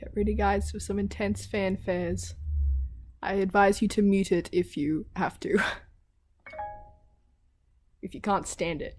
Get ready, guys, for some intense fanfares. I advise you to mute it if you have to. If you can't stand it.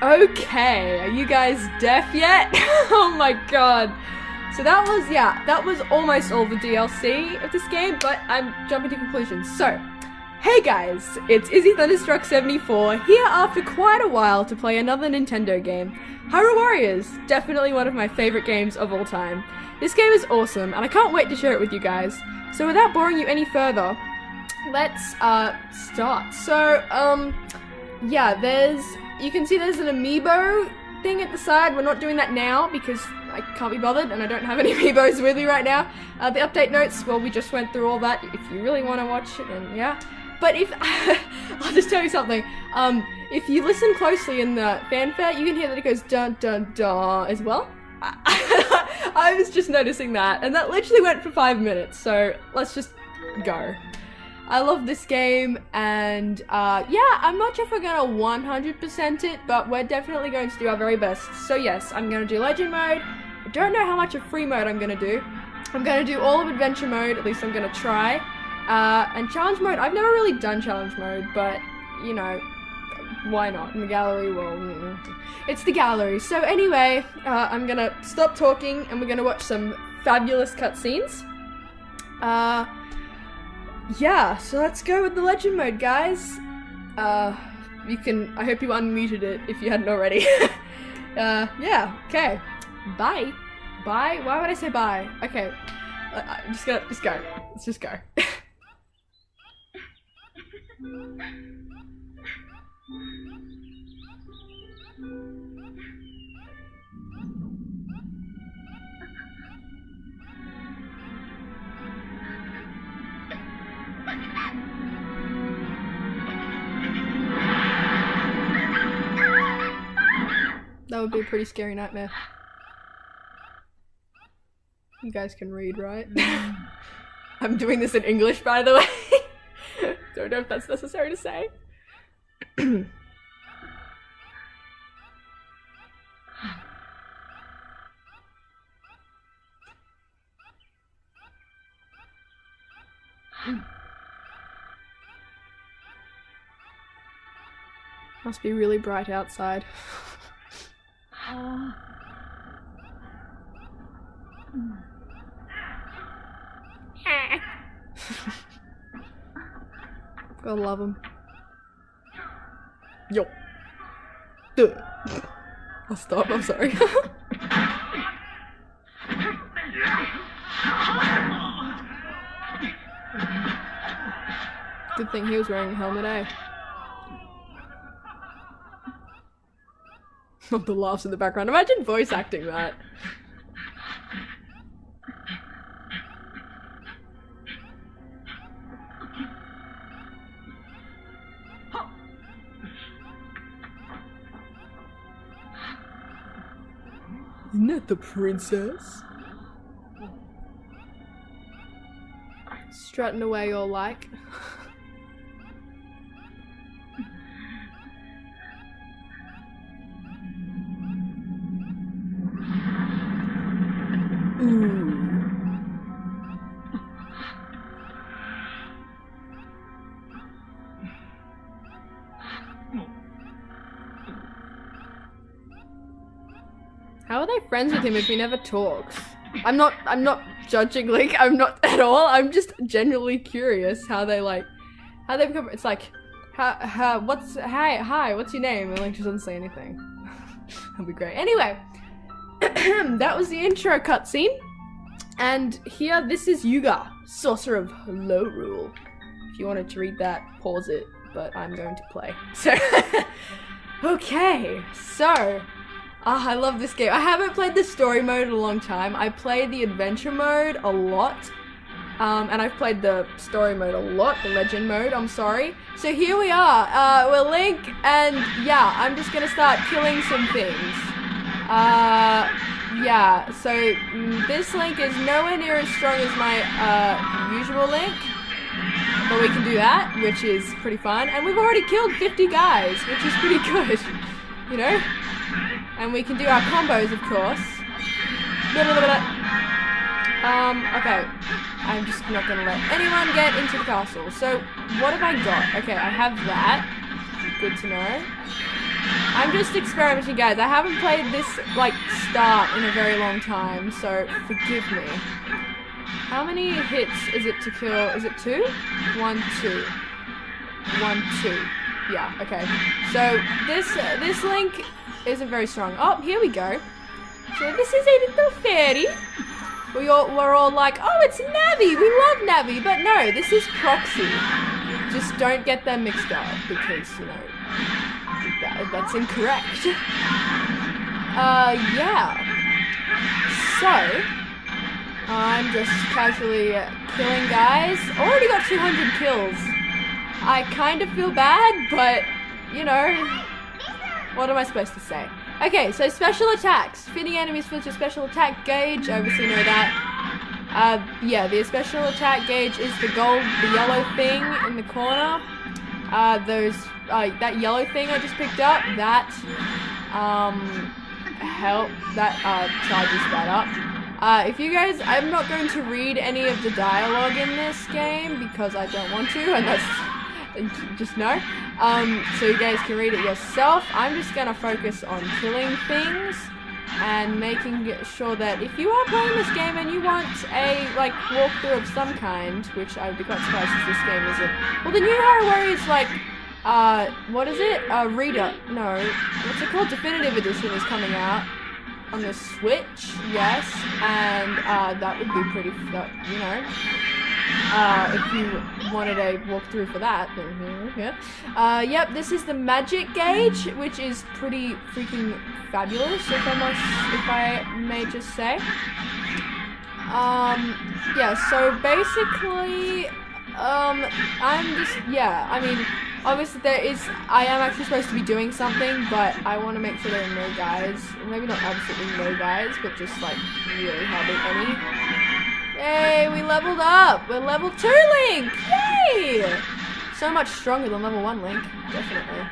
Okay, are you guys deaf yet? Oh my god. So that was almost all the DLC of this game, but I'm jumping to conclusions. So, hey guys, it's IssyThunderstruck74 here after quite a while to play another Nintendo game. Hyrule Warriors, definitely one of my favorite games of all time. This game is awesome, and I can't wait to share it with you guys. So without boring you any further, let's start. So, yeah, you can see there's an amiibo thing at the side. We're not doing that now because I can't be bothered and I don't have any amiibos with me right now. The update notes, well, we just went through all that. If you really want to watch it, then yeah. But if I'll just tell you something. if you listen closely in the fanfare, you can hear that it goes dun dun dun as well. I was just noticing that, and that literally went for 5 minutes, so let's just go. I love this game, and yeah, I'm not sure if we're gonna 100% it, but we're definitely going to do our very best. So yes, I'm gonna do Legend mode. I don't know how much of free mode I'm gonna do. I'm gonna do all of adventure mode, at least I'm gonna try. And challenge mode, I've never really done challenge mode, but, you know, why not? In the gallery, well, it's the gallery. So anyway, I'm gonna stop talking, and we're gonna watch some fabulous cutscenes. Yeah, so let's go with the legend mode, guys. You can, I hope you unmuted it if you hadn't already. Yeah, okay. Bye. Bye? Why would I say bye? Okay, I'm just gonna, just go. Let's just go. That would be a pretty scary nightmare. You guys can read, right? I'm doing this in English, by the way. Don't know if that's necessary to say. Must be really bright outside. Gotta love him. Yo. Duh. I'll stop, I'm sorry. Good thing he was wearing a helmet, eh? Not the laughs in the background. Imagine voice acting that. Isn't that the princess? Strutting away all like. Ooh. How are they friends with him if he never talks? I'm not judging Link, I'm not at all. I'm just genuinely curious how they become, it's like, hi, what's your name? And Link just doesn't say anything. That'd be great. Anyway, that was the intro cutscene. And here, this is Yuga, Sorcerer of Hyrule. If you wanted to read that, pause it, but I'm going to play. So, okay, so, I love this game. I haven't played the story mode in a long time. I played the adventure mode a lot. And I've played the story mode a lot, the legend mode, I'm sorry. So here we are, we're Link, and yeah, I'm just gonna start killing some things. Yeah, so this Link is nowhere near as strong as my usual Link. But we can do that, which is pretty fun. And we've already killed 50 guys, which is pretty good, you know? And we can do our combos, of course. Okay. I'm just not gonna let anyone get into the castle. So, what have I got? Okay, I have that. Good to know. I'm just experimenting, guys. I haven't played this, like, start in a very long time, so forgive me. How many hits is it to kill? Is it 2? 1, 2. 1, 2. Yeah, okay. So, this Link isn't very strong. Oh, here we go. So this is a little fairy. We're all like, oh, it's Navi. We love Navi. But no, this is Proxy. Just don't get them mixed up because, you know, that's incorrect. Yeah. So, I'm just casually killing guys. Already got 200 kills. I kind of feel bad, but, you know, What am I supposed to say? Okay, so special attacks. Fitting enemies for your special attack gauge. I obviously know that. Yeah, the special attack gauge is the yellow thing in the corner. That yellow thing I just picked up, that charges that up. If you guys, I'm not going to read any of the dialogue in this game because I don't want to, and that's just no. So you guys can read it yourself. I'm just gonna focus on killing things and making sure that if you are playing this game and you want a walkthrough of some kind, which I would be quite surprised if this game isn't. Well, the new Hyrule Warriors, what is it? What's it called? Definitive Edition is coming out on the Switch, yes, and that would be pretty, if you wanted a walkthrough for that, yeah. Yep, this is the magic gauge, which is pretty freaking fabulous, if I may just say. Yeah, so basically, obviously I am actually supposed to be doing something, but I want to make sure there are no guys, maybe not absolutely no guys, but just really hardly any. Yay, we leveled up! We're level 2 Link! Yay! So much stronger than level 1 Link, definitely.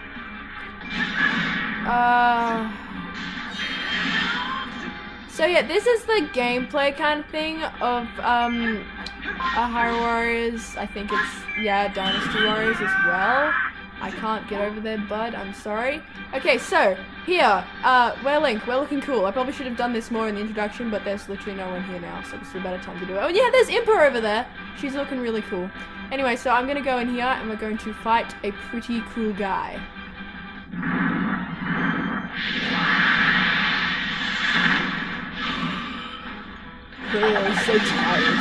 So yeah, this is the gameplay kind of thing of Hyrule Warriors. I think it's, Dynasty Warriors as well. I can't get over there, bud. I'm sorry. Okay, so here, we're Link. We're looking cool. I probably should have done this more in the introduction, but there's literally no one here now, so this is a better time to do it. Oh yeah, there's Impa over there. She's looking really cool. Anyway, so I'm gonna go in here and we're going to fight a pretty cool guy. Oh, I'm so tired.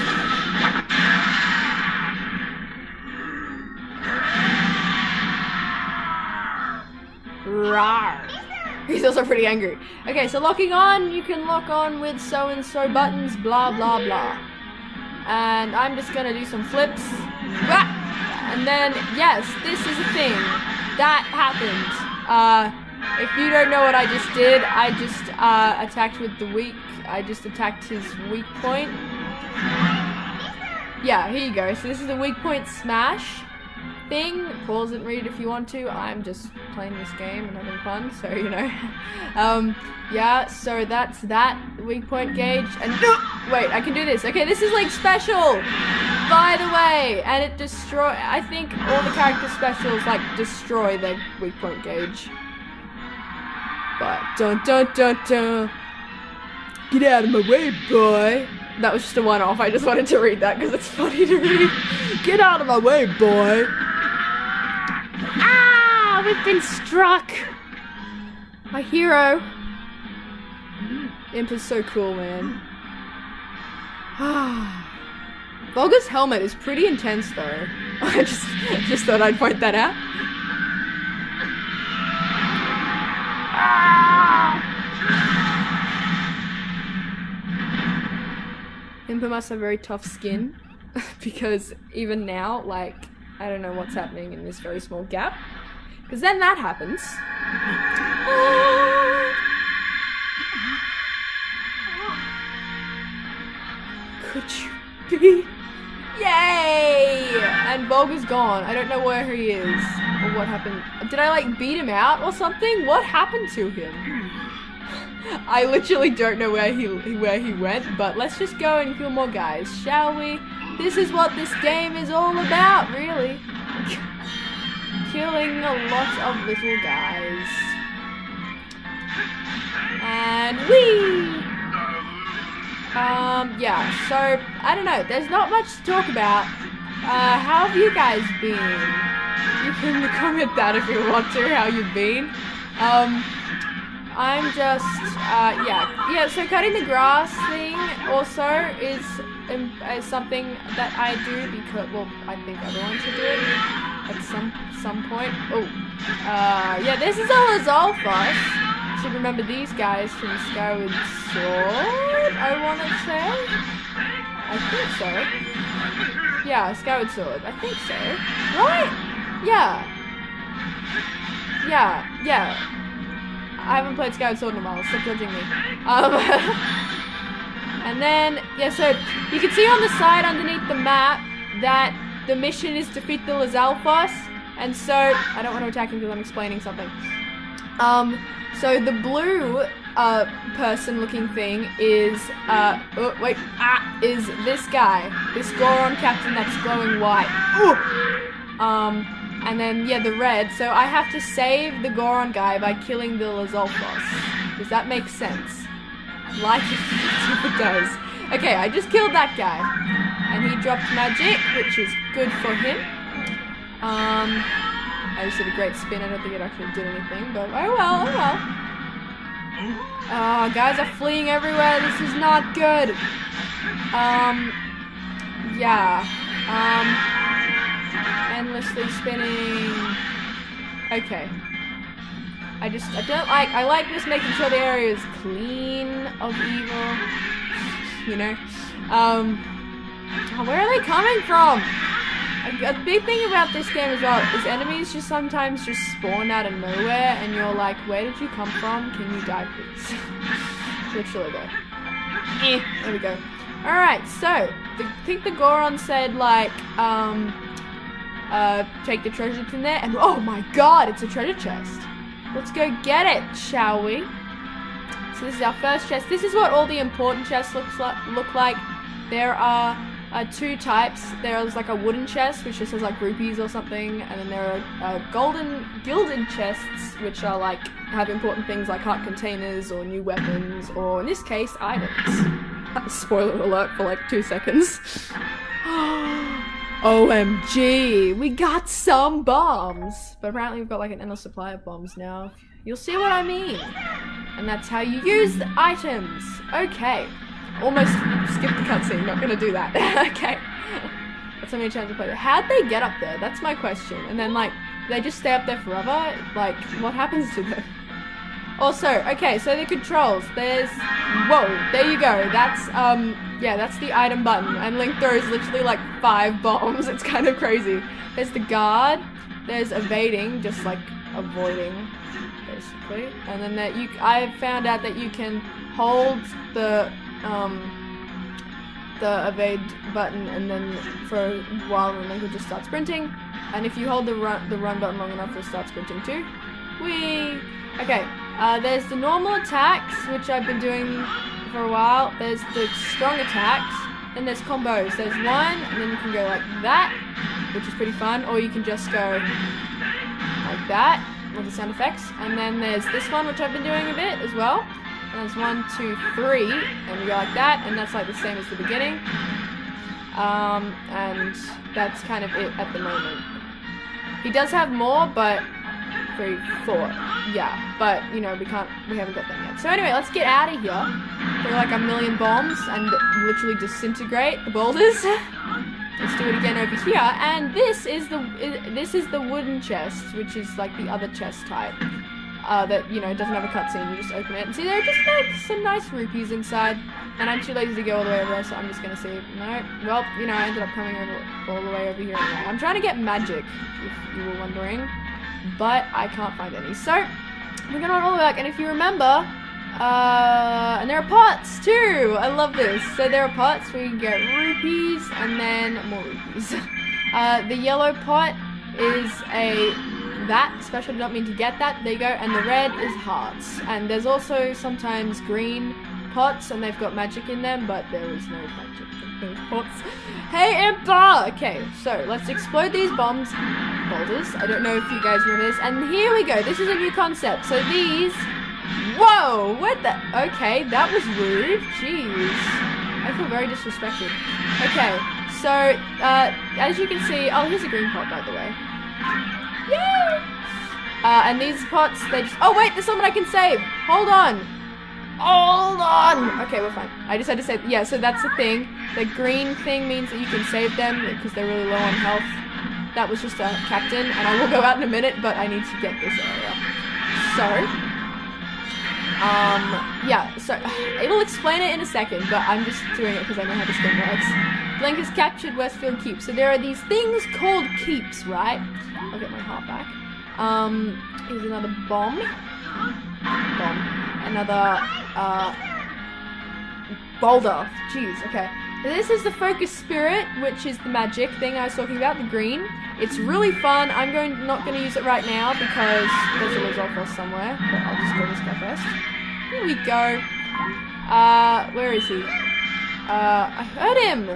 Rawr. He's also pretty angry. Okay, so locking on, you can lock on with so-and-so buttons, blah, blah, blah. And I'm just gonna do some flips. And then, yes, this is a thing. That happened. If you don't know what I just did, I just attacked with the weak. I just attacked his weak point. Yeah, here you go. So this is the weak point smash thing. Pause and read if you want to. I'm just playing this game and having fun, so you know. Yeah, so that's that weak point gauge. And wait, I can do this. Okay, this is special, by the way, and it I think all the character specials destroy their weak point gauge. But dun dun dun dun. Get out of my way, boy. That was just a one-off. I just wanted to read that because it's funny to read. Get out of my way, boy. Ah, we've been struck. My hero. Imp is so cool, man. Volga's helmet is pretty intense, though. I just thought I'd point that out. Impa must have very tough skin because even now, I don't know what's happening in this very small gap. Because then that happens. Could you be? Yay! And Volga's gone. I don't know where he is or what happened. Did I beat him out or something? What happened to him? I literally don't know where he went, but let's just go and kill more guys, shall we? This is what this game is all about, really. Killing a lot of little guys. And whee! Yeah, so, I don't know, there's not much to talk about. How have you guys been? You can comment that if you want to, how you've been. I'm just, yeah, so cutting the grass thing also is something that I do because, well, I think everyone should do it at some point. Oh, yeah, this is a Lizalfos. Should remember these guys from Skyward Sword, I want to say. I think so. Yeah, Skyward Sword, I think so. Right? Yeah. Yeah. I haven't played Skyward Sword in a while. Stop judging me. And then, yeah, so you can see on the side underneath the map that the mission is defeat the Lizalfos. And so, I don't want to attack him because I'm explaining something. So the blue person looking thing is, is this guy. This Goron captain that's glowing white. And then, yeah, the red. So I have to save the Goron guy by killing the Lizalfos. Does that make sense? Like if it does. Okay, I just killed that guy. And he dropped magic, which is good for him. I just did a great spin. I don't think it actually did anything, but oh well, oh well. Guys are fleeing everywhere. This is not good. Yeah. Endlessly spinning. Okay. I like just making sure the area is clean of evil. You know? Where are they coming from? A big thing about this game as well is enemies just sometimes just spawn out of nowhere and you're like, where did you come from? Can you die please? Literally though. There we go. Alright, so, I think the Goron said like, take the treasure from there and oh my god, it's a treasure chest. Let's go get it, shall we? So this is our first chest. This is what all the important chests look like. There are two types. There's like a wooden chest, which just has like rupees or something, and then there are gilded chests, which are like have important things like heart containers or new weapons, or in this case, items. Spoiler alert for like 2 seconds. OMG, we got some bombs, but apparently we've got like an endless supply of bombs now. You'll see what I mean, and that's how you use the items. Okay. Almost skipped the cutscene, not gonna do that. Okay. That's how many times I played it. How'd they get up there? That's my question. And then, like, do they just stay up there forever? Like, what happens to them? Also, okay, so the controls. There's... Whoa, there you go. That's, yeah, that's the item button. And Link throws literally, like, 5 bombs. It's kind of crazy. There's the guard. There's evading, just, like, avoiding, basically. And then I found out that you can hold the evade button and then for a while and then he'll just start sprinting, and if you hold the run button long enough he'll start sprinting too. Whee! Okay, there's the normal attacks, which I've been doing for a while. There's the strong attacks, then there's combos. There's one and then you can go like that, which is pretty fun, or you can just go like that with the sound effects, and then there's this one which I've been doing a bit as well. And there's 1, 2, 3, and you go like that, and that's like the same as the beginning. And that's kind of it at the moment. He does have more, but 3, 4, yeah. But you know we haven't got them yet. So anyway, let's get out of here. Throw like a million bombs and literally disintegrate the boulders. Let's do it again over here. And this is the wooden chest, which is like the other chest type. That, you know, doesn't have a cutscene, you just open it and see there are just like some nice rupees inside, and I'm too lazy to go all the way over there, so I'm just gonna see. No, well, you know, I ended up coming all the way over here anyway. I'm trying to get magic, if you were wondering, but I can't find any. So, we're going all the way back, and if you remember, and there are pots too! I love this. So there are pots where you can get rupees, and then more rupees. The yellow pot is that special, did not mean to get that, there you go, and the red is hearts, and there's also sometimes green pots and they've got magic in them, but there is no magic in those pots. Hey Impa! Okay, so let's explode these boulders. I don't know if you guys remember this, and here we go, this is a new concept. So these, whoa, what the, okay, that was rude, jeez, I feel very disrespected. Okay, so as you can see, oh, here's a green pot by the way. Yay! And these pots, they just... Oh, wait, there's someone I can save! Hold on! Hold on! Okay, we're fine. I just had to say... Yeah, so that's the thing. The green thing means that you can save them because they're really low on health. That was just a captain, and I will go out in a minute, but I need to get this area. So... yeah, so... It'll explain it in a second, but I'm just doing it because I know how this thing works. Link has captured Westfield Keep. So there are these things called keeps, right? I'll get my heart back. Here's another bomb. another boulder. Jeez, okay. So this is the focus spirit, which is the magic thing I was talking about, the green. It's really fun. I'm not going to use it right now because there's a Lizalfos somewhere, but I'll just go this guy first. Here we go. Where is he? I heard him.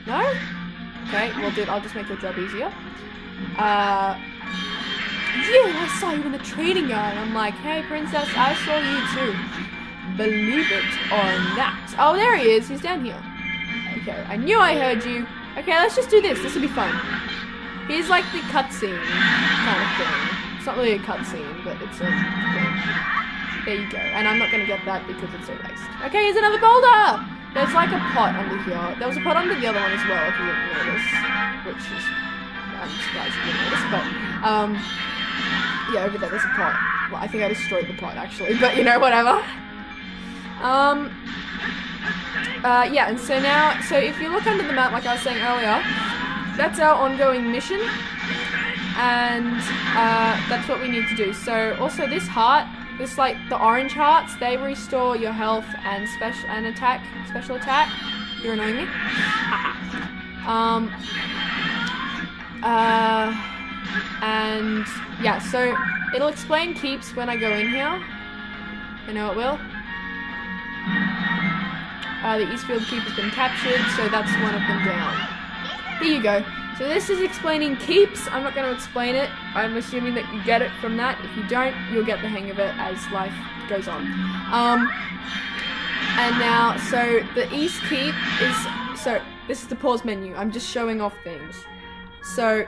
No? Okay, well dude, I'll just make your job easier. Yeah, I saw you in the trading yard. I'm like, hey princess, I saw you too. Believe it or not. Oh, there he is. He's down here. Okay, I knew I heard you. Okay, let's just do this. This will be fun. Here's like the cutscene kind of thing. It's not really a cutscene, but it's a thing. There you go. And I'm not going to get that because it's erased. Okay, here's another boulder. There's like a pot under here. There was a pot under the other one as well, if you didn't notice. Which is... I'm surprised you didn't notice, but... yeah, over there, there's a pot. Well, I think I destroyed the pot, actually. But, you know, whatever. Yeah, and so now... So if you look under the map, like I was saying earlier, that's our ongoing mission. And, that's what we need to do. So, also this heart... This, like, the orange hearts, they restore your health and special attack. You're annoying me. And, yeah, so it'll explain keeps when I go in here. I know it will. The Eastfield keep has been captured, so that's one of them down. Here you go. So this is explaining keeps. I'm not going to explain it. I'm assuming that you get it from that. If you don't, you'll get the hang of it as life goes on. And now, so the East Keep is... So, this is the pause menu. I'm just showing off things. So,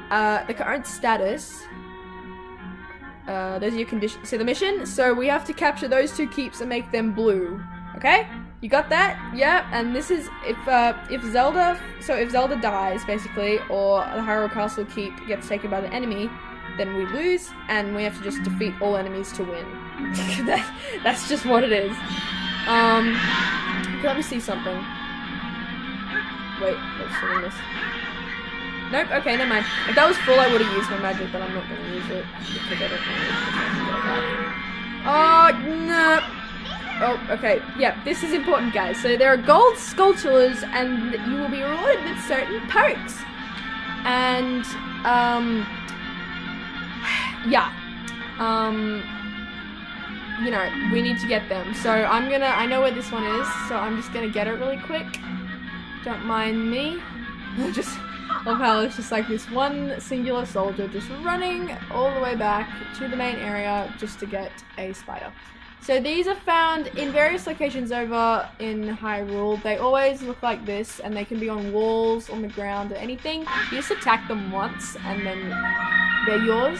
the current status... there's your condition. So the mission. So we have to capture those two keeps and make them blue. Okay? You got that? Yeah. And this is if Zelda. So if Zelda dies, basically, or the Hyrule Castle keep gets taken by the enemy, then we lose, and we have to just defeat all enemies to win. That's just what it is. Okay, let me see something. Wait, let's see this. Nope, okay, never mind. If that was full, I would have used my magic, but I'm not going to use it because I don't know. Oh, no. Oh, okay. Yeah, this is important, guys. So there are gold sculptures, and you will be rewarded with certain perks. And, yeah. You know, we need to get them. So I know where this one is, so I'm just gonna get it really quick. Don't mind me. Just love how it's just like this one singular soldier just running all the way back to the main area just to get a spider. So these are found in various locations over in Hyrule. They always look like this, and they can be on walls, on the ground, or anything. You just attack them once, and then they're yours.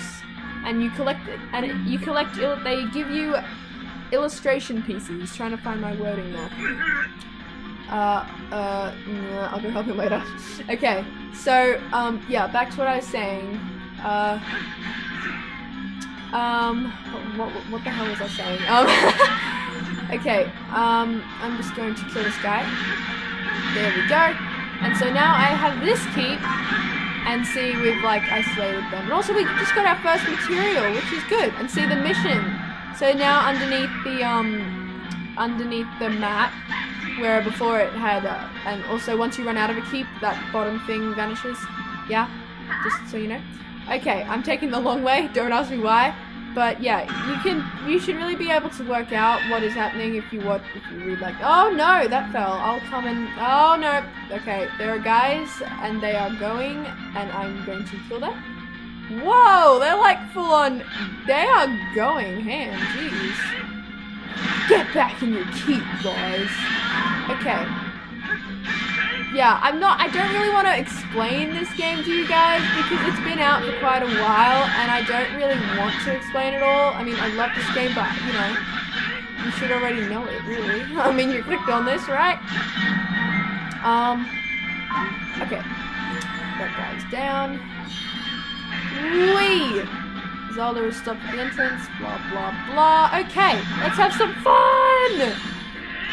And you collect it, and they give you illustration pieces. Trying to find my wording now. I'll go help you later. Okay, so, yeah, back to what I was saying. What the hell was I saying? Okay, I'm just going to kill this guy. There we go. And so now I have this keep, and see, we've, like, isolated them. And also, we just got our first material, which is good. And see the mission. So now underneath the map, where before it had, and also once you run out of a keep, that bottom thing vanishes. Yeah, just so you know. Okay, I'm taking the long way, don't ask me why. But yeah, you should really be able to work out what is happening if you read like, oh no, that fell, I'll come and, oh no. Okay, there are guys, and they are going, and I'm going to kill them. Whoa, they're like full on, they are going ham, jeez. Get back in your keep, guys. Okay. Yeah, I don't really want to explain this game to you guys because it's been out for quite a while and I don't really want to explain it all. I mean, I love this game, but, you know, you should already know it, really. I mean, you clicked on this, right? Okay. That guy's down. Whee! Zelda is stopped at the entrance, blah, blah, blah. Okay, let's have some fun!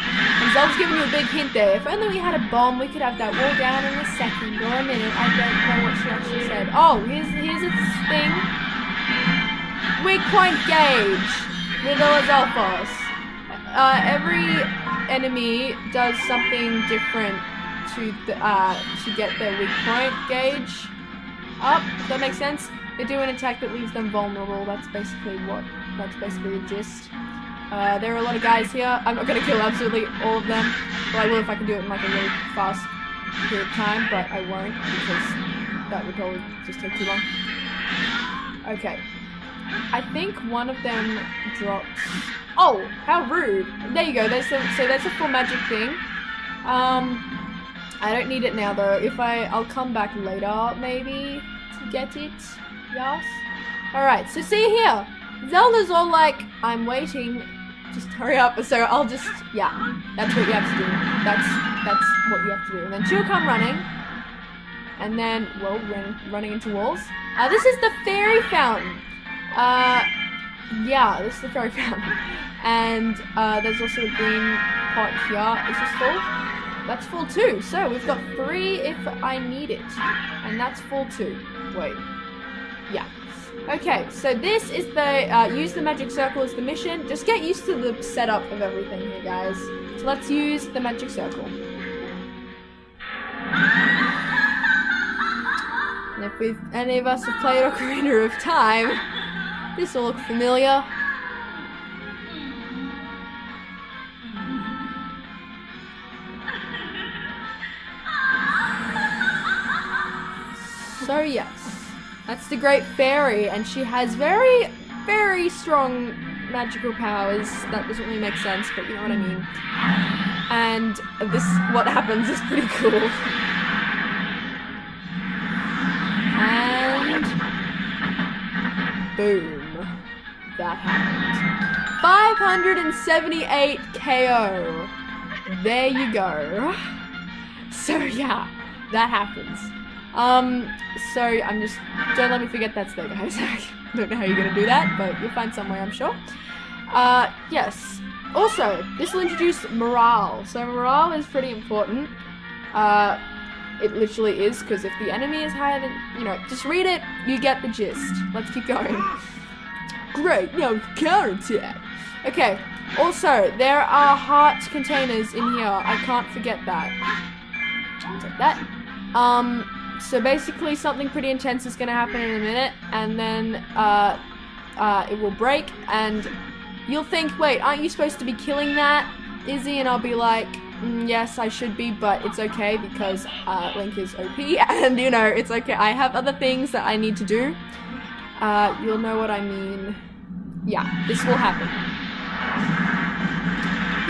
And Zelda's giving you a big hint there. If only we had a bomb, we could have that wall down in a second or a minute. I don't know what she actually said. Oh, here's its thing. Weak point gauge. with Elizalphos. Every enemy does something different to get their weak point gauge up. Does that make sense? They do an attack that leaves them vulnerable. That's basically the gist. There are a lot of guys here. I'm not going to kill absolutely all of them. Well, I will if I can do it in like a really fast period of time, but I won't because that would probably just take too long. Okay. I think one of them drops... Oh, how rude. There you go. So that's a full magic thing. I don't need it now though. I'll come back later maybe to get it. Yes. Alright, so see here. Zelda's all like, I'm waiting. Just hurry up. So I'll just, yeah, that's what you have to do. That's what you have to do. And then she'll come running. And then, well, running into walls. This is the fairy fountain. Yeah, this is the fairy fountain. And there's also a green pot here. Is this full? That's full too. So we've got 3 if I need it. And that's full too. Wait. Yeah. Okay, so this is the, use the magic circle as the mission. Just get used to the setup of everything here, guys. So let's use the magic circle. And if any of us have played Ocarina of Time, this will look familiar. So yes. That's the Great Fairy, and she has very, very strong magical powers. That doesn't really make sense, but you know what I mean. And what happens is pretty cool. And boom. That happened. 578 KO. There you go. So yeah, that happens. So I'm just, don't let me forget that's there, guys. I don't know how you're gonna do that, but you'll find some way, I'm sure. Yes. Also, this will introduce morale. So morale is pretty important. It literally is, because if the enemy is higher than, you know, just read it, you get the gist. Let's keep going. Great, no counterattack. Okay, also, there are heart containers in here. I can't forget that. I'll take that. So basically something pretty intense is going to happen in a minute, and then it will break, and you'll think, wait, aren't you supposed to be killing that, Izzy? And I'll be like, yes, I should be, but it's okay because Link is OP, and you know, it's okay. I have other things that I need to do. You'll know what I mean. Yeah, this will happen.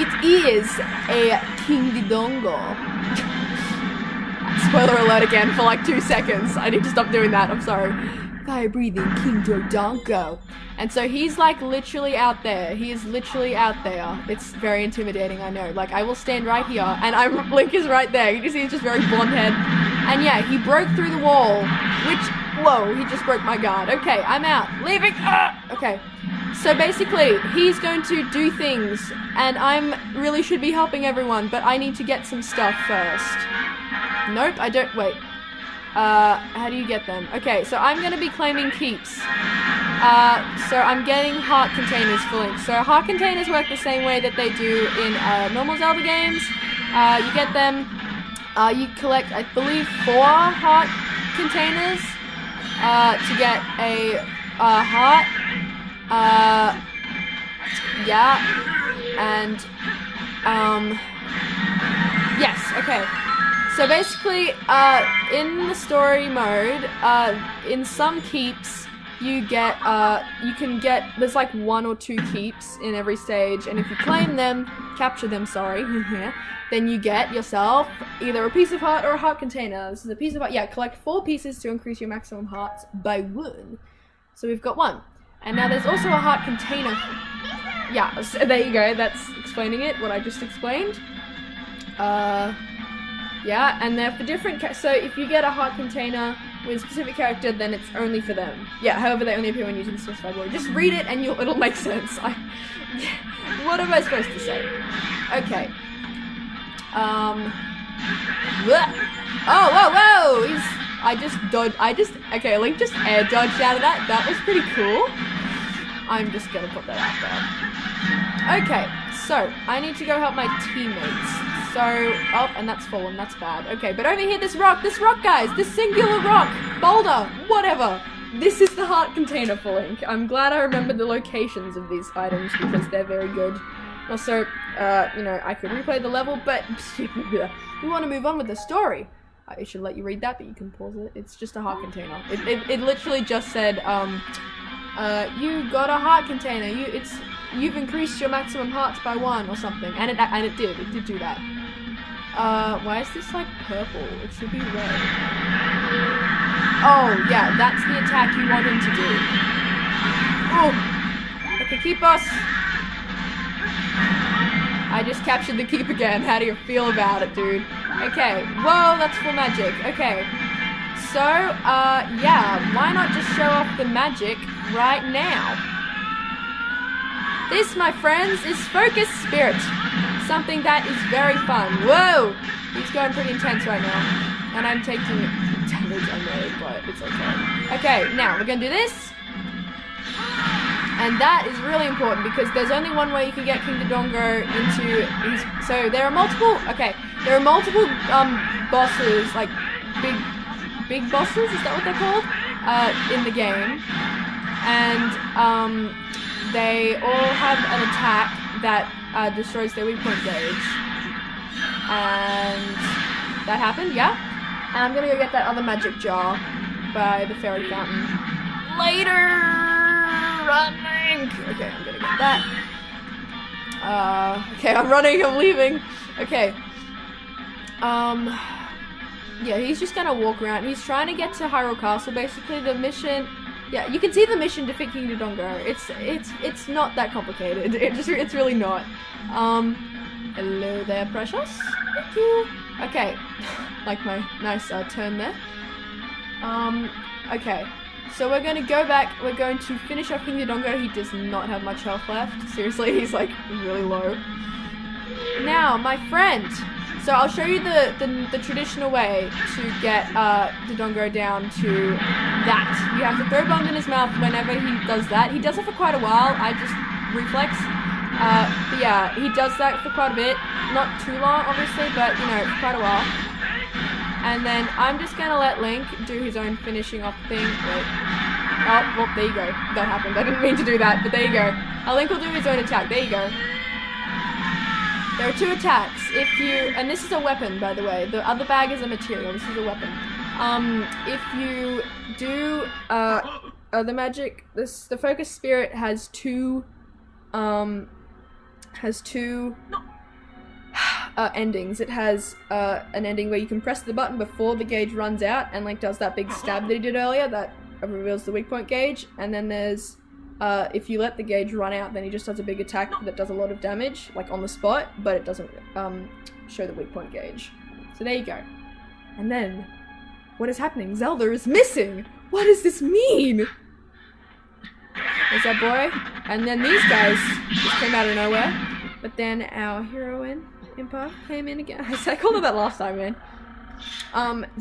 It is a King Didongo. Spoiler alert again for like 2 seconds. I need to stop doing that, I'm sorry. Fire breathing King Dodongo. And so he's like literally out there. He is literally out there. It's very intimidating, I know. Like I will stand right here and Link is right there. You can see he's just very blonde head. And yeah, he broke through the wall, which, whoa, he just broke my guard. Okay, I'm out. Leaving. Okay. So basically, he's going to do things and really should be helping everyone, but I need to get some stuff first. Nope, I don't, wait. How do you get them? Okay, so I'm gonna be claiming keeps. So I'm getting heart containers for Link. So heart containers work the same way that they do in normal Zelda games. You get them, you collect, I believe, 4 heart containers to get a heart. Yeah, and yes, okay. So basically, in the story mode, in some keeps, you can get, there's like 1 or 2 keeps in every stage, and if you claim them, capture them, sorry, then you get yourself either a piece of heart or a heart container. This is a piece of heart, yeah, collect 4 pieces to increase your maximum hearts by 1. So we've got 1. And now there's also a heart container. Yeah, so there you go, that's explaining it, what I just explained. Yeah, and they're for different, so if you get a heart container with a specific character, then it's only for them. Yeah, however, they only appear when using the specified word. Just read it and it'll make sense. What am I supposed to say? Okay. Oh, whoa! Okay, Link just air dodged out of that. That was pretty cool. I'm just gonna put that out there. Okay, so I need to go help my teammates. So, oh, and that's fallen, that's bad. Okay, but over here, this rock, guys, this singular rock, boulder, whatever. This is the heart container for Link. I'm glad I remembered the locations of these items because they're very good. Also, you know, I could replay the level, but we want to move on with the story. I should let you read that, but you can pause it. It's just a heart container. It literally just said, you got a heart container. You've increased your maximum hearts by 1 or something, and it did do that. Why is this like purple? It should be red. Oh yeah, that's the attack you want him to do. Oh, okay, keep us. I just captured the keep again. How do you feel about it, dude? Okay, whoa, that's full magic. Okay, so, yeah, why not just show off the magic right now? This, my friends, is Focus Spirit. Something that is very fun. Whoa! He's going pretty intense right now. And I'm taking damage, I know, but it's okay. Okay, now, we're gonna do this. And that is really important because there's only one way you can get King Dodongo into his... So there are multiple... Okay, there are multiple bosses, like big bosses, is that what they're called? In the game. And they all have an attack that destroys their weak point gauge. And that happened, yeah? And I'm gonna go get that other magic jar by the fairy fountain later. Running. Okay, I'm gonna get that. Okay, I'm running, I'm leaving. Okay. Yeah, he's just gonna walk around. He's trying to get to Hyrule Castle, basically. The mission... Yeah, you can see the mission, defeat King Dodongo. It's not that complicated. It's really not. Hello there, precious. Thank you. Okay. Like my nice turn there. Okay. So we're going to go back, we're going to finish off King Dodongo. He does not have much health left. Seriously, he's like really low. Now, my friend. So I'll show you the traditional way to get Dodongo down to that. You have to throw bombs in his mouth whenever he does that. He does it for quite a while. I just reflex. But yeah, he does that for quite a bit. Not too long, obviously, but you know, quite a while. And then I'm just gonna let Link do his own finishing off thing. Wait. Oh, well, there you go. That happened. I didn't mean to do that, but there you go. Link will do his own attack. There you go. There are 2 attacks. If you, and this is a weapon, by the way. The other bag is a material. This is a weapon. If you do the magic, the Focus Spirit has 2 endings. It has an ending where you can press the button before the gauge runs out and like does that big stab that he did earlier that reveals the weak point gauge, and then there's if you let the gauge run out, then he just does a big attack that does a lot of damage, like on the spot, but it doesn't show the weak point gauge. So there you go. And then, what is happening? Zelda is missing! What does this mean? There's that boy. And then these guys just came out of nowhere. But then our heroine, Impa, came in again. I called her that last time, man.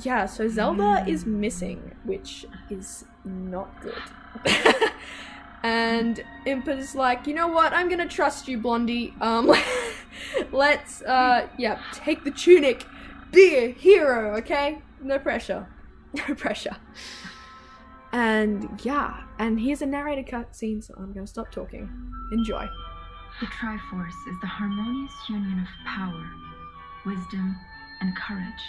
Yeah, so Zelda is missing, which is not good. And Impa's like, you know what, I'm gonna trust you, Blondie. Let's, yeah, take the tunic. Be a hero, okay? No pressure. No pressure. And, yeah, and here's a narrated cutscene, so I'm gonna stop talking. Enjoy. The Triforce is the harmonious union of power, wisdom, and courage.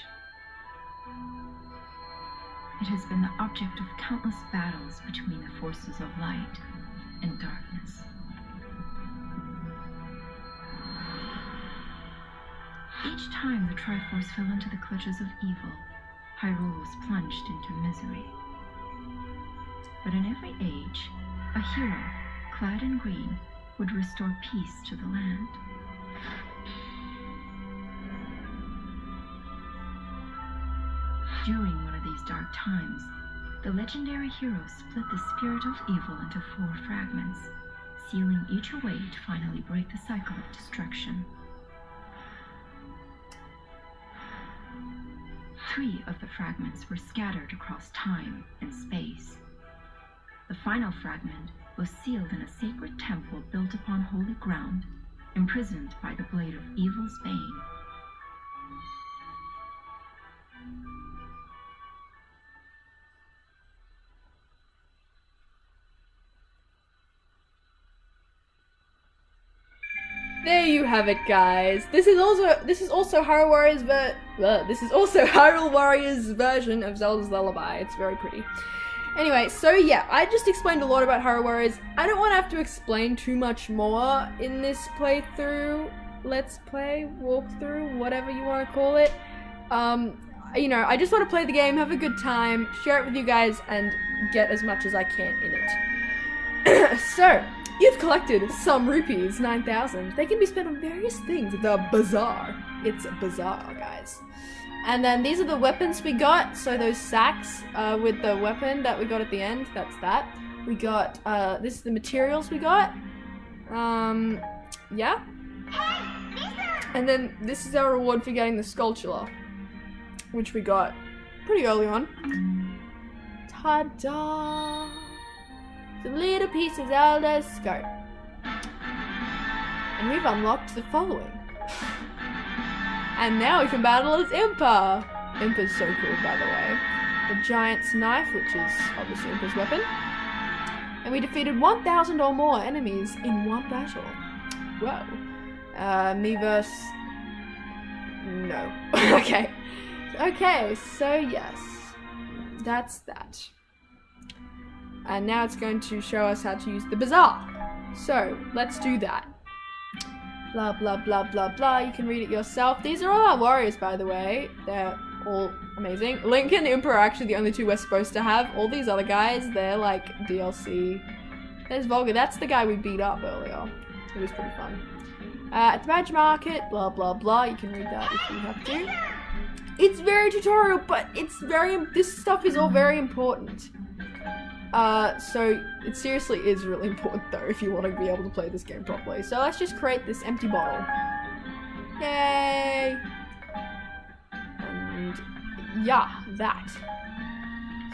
It has been the object of countless battles between the forces of light and darkness. Each time the Triforce fell into the clutches of evil, Hyrule was plunged into misery. But in every age, a hero, clad in green, would restore peace to the land. During one of these dark times, the legendary hero split the spirit of evil into 4 fragments, sealing each away to finally break the cycle of destruction. 3 of the fragments were scattered across time and space. The final fragment was sealed in a sacred temple built upon holy ground, imprisoned by the blade of evil's bane. There you have it, guys. This is also Hyrule Warriors this is also Hyrule Warriors version of Zelda's Lullaby. It's very pretty. Anyway, so yeah, I just explained a lot about Hyrule Warriors. I don't want to have to explain too much more in this playthrough, let's play, walkthrough, whatever you want to call it. You know, I just want to play the game, have a good time, share it with you guys, and get as much as I can in it. So, you've collected some rupees, 9,000. They can be spent on various things. The bazaar. It's a bazaar, guys. And then these are the weapons we got. So those sacks with the weapon that we got at the end, that's that. We got, this is the materials we got. Yeah. And then this is our reward for getting the sculpture, which we got pretty early on. Ta-da! The little piece of Zelda's skirt. And we've unlocked the following. And now we can battle as Impa. Impa's so cool, by the way. The giant's knife, which is obviously Impa's weapon. And we defeated 1,000 or more enemies in one battle. Whoa. Me versus... No. Okay. Okay, so yes. That's that. And now it's going to show us how to use the bazaar. So, let's do that. Blah, blah, blah, blah, blah. You can read it yourself. These are all our warriors, by the way. They're all amazing. Link and Impa are actually the only two we're supposed to have. All these other guys, they're like DLC. There's Volga. That's the guy we beat up earlier. It was pretty fun. At the badge market, blah, blah, blah. You can read that if you have to. It's very tutorial, but this stuff is all very important. So it seriously is really important though if you want to be able to play this game properly. So let's just create this empty bottle. Yay! And yeah, that.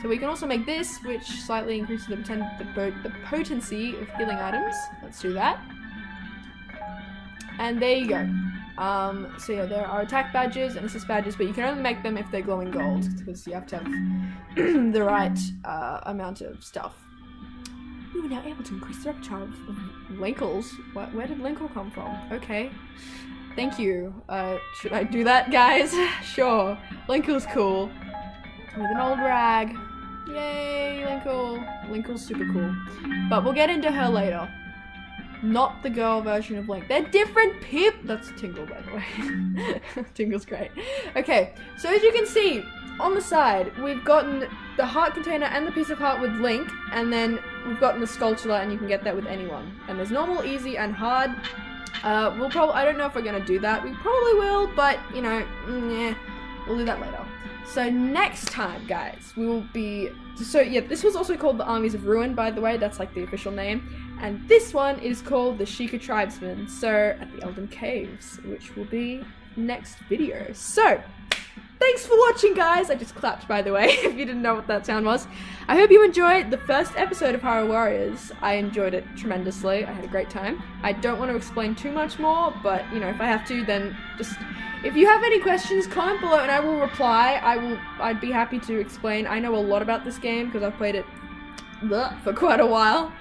So we can also make this, which slightly increases the potency of healing items. Let's do that. And there you go. So yeah, there are attack badges and assist badges, but you can only make them if they're glowing gold, because you have to have the right amount of stuff. We were now able to increase the repertoire of Linkles. Where did Linkle come from? Okay. Thank you. Should I do that, guys? Sure. Linkle's cool. With an old rag. Yay, Linkle. Linkle's super cool. But we'll get into her later. Not the girl version of Link. They're different people. That's Tingle, by the way. Tingle's great. Okay, so as you can see, on the side, we've gotten the heart container and the piece of heart with Link, and then we've gotten the sculpture, and you can get that with anyone. And there's normal, easy, and hard. I don't know if we're gonna do that. We probably will, but, you know, yeah, we'll do that later. So next time, guys, we will be... So, yeah, this was also called the Armies of Ruin, by the way. That's, like, the official name. And this one is called the Sheikah Tribesmen, so at the Elden Caves, which will be next video. So, thanks for watching, guys! I just clapped, by the way, if you didn't know what that sound was. I hope you enjoyed the first episode of Hyrule Warriors. I enjoyed it tremendously. I had a great time. I don't want to explain too much more, but, you know, if I have to, then just... If you have any questions, comment below and I will reply. I'd be happy to explain. I know a lot about this game because I've played it for quite a while.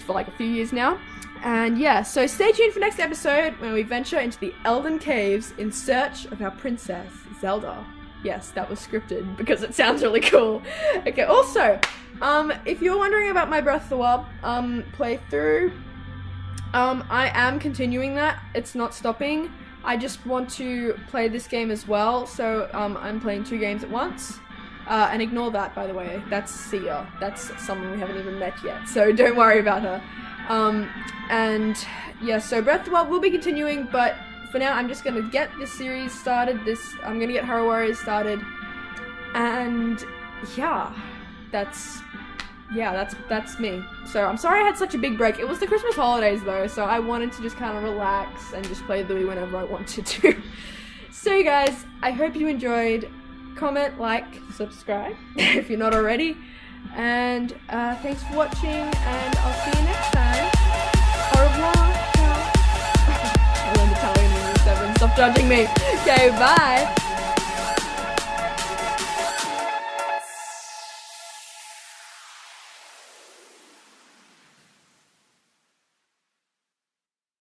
For like a few years now. And yeah, so stay tuned for next episode when we venture into the Elden Caves in search of our princess, Zelda. Yes, that was scripted because it sounds really cool. Okay, also, if you're wondering about my Breath of the Wild playthrough, I am continuing that. It's not stopping. I just want to play this game as well, so I'm playing 2 games at once. And ignore that, by the way. That's Sia. That's someone we haven't even met yet, so don't worry about her. And yeah, so Breath of the Wild will be continuing, but for now I'm just gonna get this series started. I'm gonna get Hyrule Warriors started, and yeah, that's me. So I'm sorry I had such a big break. It was the Christmas holidays though, so I wanted to just kind of relax and just play the Wii whenever I wanted to. So you guys, I hope you enjoyed. Comment, like, subscribe if you're not already. And thanks for watching, and I'll see you next time. Au revoir. Ciao. I learned Italian in year 7. Stop judging me. Okay, bye.